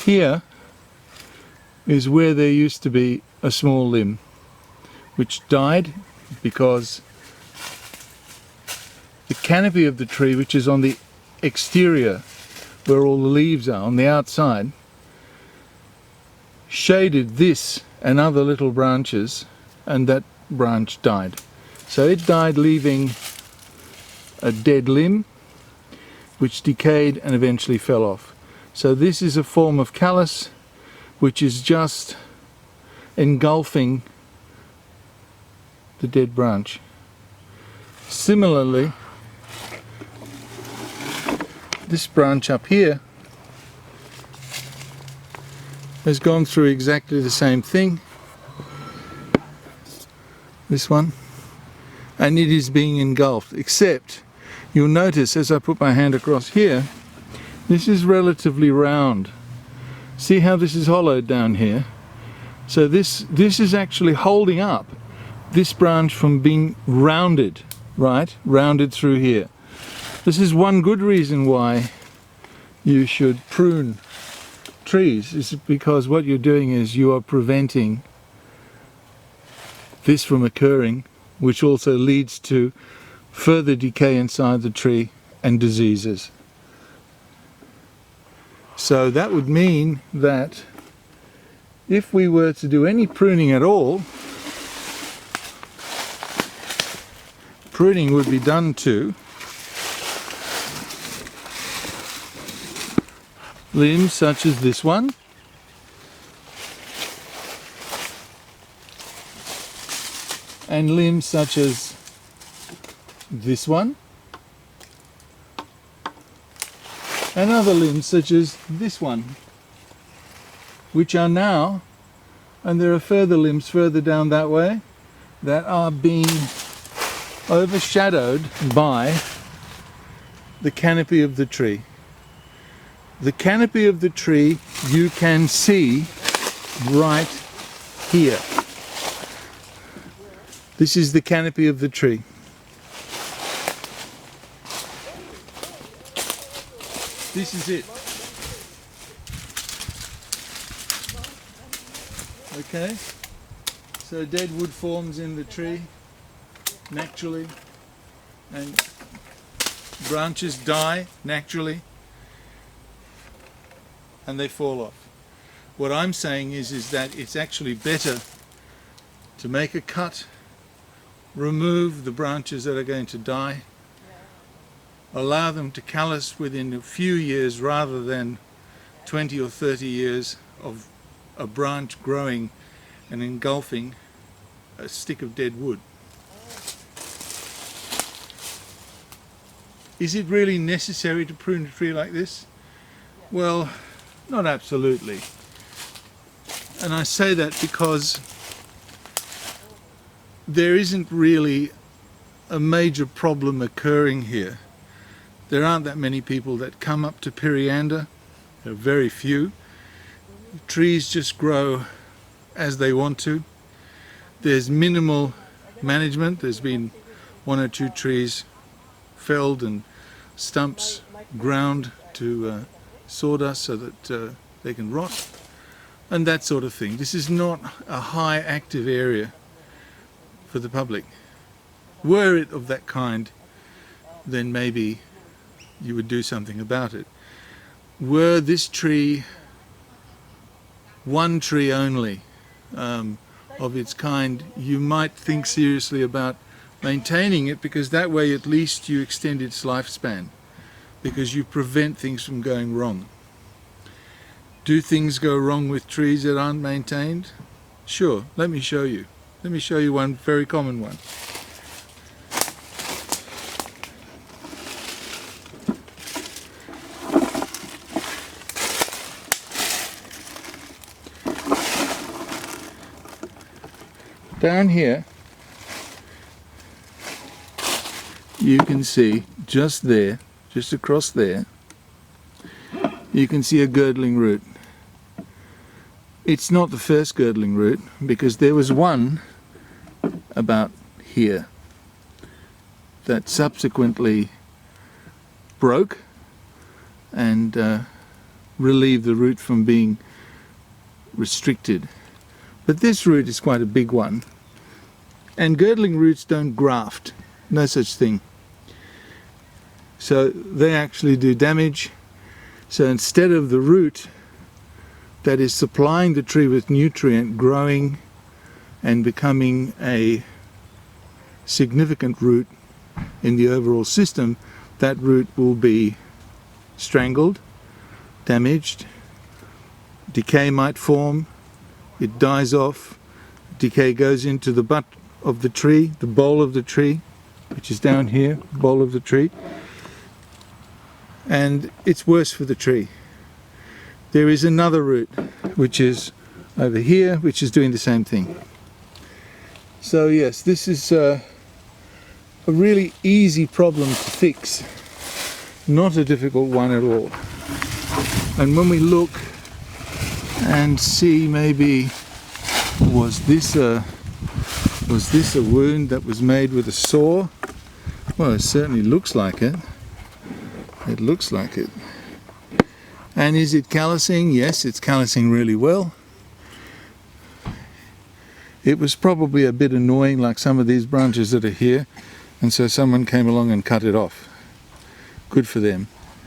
Here is where there used to be a small limb which died because the canopy of the tree, which is on the exterior where all the leaves are, on the outside, shaded this and other little branches, and that branch died. So it died, leaving a dead limb which decayed and eventually fell off. So this is a form of callus which is just engulfing the dead branch. Similarly, this branch up here has gone through exactly the same thing, this one, and it is being engulfed, except you'll notice as I put my hand across here, this is relatively round. See how this is hollowed down here? So this is actually holding up this branch from being rounded, right? Rounded through here. This is one good reason why you should prune trees, is because what you're doing is you are preventing this from occurring, which also leads to further decay inside the tree and diseases. So that would mean that if we were to do any pruning at all, pruning would be done to limbs such as this one, and limbs such as this one, and other limbs such as this one, which are now, and there are further limbs further down that way, that are being overshadowed by the canopy of the tree. The canopy of the tree you can see right here. This is the canopy of the tree. This is it. Okay? So dead wood forms in the tree naturally, and branches die naturally, and they fall off. What I'm saying is that it's actually better to make a cut, remove the branches that are going to die, allow them to callus within a few years rather than 20 or 30 years of a branch growing and engulfing a stick of dead wood. Is it really necessary to prune a tree like this? Well, not absolutely. And I say that because there isn't really a major problem occurring here. There aren't that many people that come up to Periander. There are very few. Trees just grow as they want to. There's minimal management. There's been one or two trees felled and stumps ground to sawdust so that they can rot, and that sort of thing. This is not a high active area for the public. Were it of that kind, then maybe you would do something about it. Were this tree one tree only of its kind, you might think seriously about maintaining it, because that way at least you extend its lifespan, because you prevent things from going wrong. Do things go wrong with trees that aren't maintained? Sure, let me show you. Let me show you one very common one. Down here, you can see just there, just across there, you can see a girdling root. It's not the first girdling root, because there was one about here that subsequently broke and relieve the root from being restricted. But this root is quite a big one. And girdling roots don't graft, no such thing. So they actually do damage. So instead of the root that is supplying the tree with nutrient growing and becoming a significant root in the overall system, that root will be strangled, damaged, decay might form, it dies off, decay goes into the butt of the tree, the bole of the tree, which is down here, bole of the tree, and it's worse for the tree. There is another root which is over here, which is doing the same thing. So yes, this is a really easy problem to fix, not a difficult one at all. And when we look and see, maybe was this a wound that was made with a saw? Well, it certainly looks like it. It looks like it. And is it callousing? Yes, it's callousing really well. It was probably a bit annoying, like some of these branches that are here, and so someone came along and cut it off. Good for them.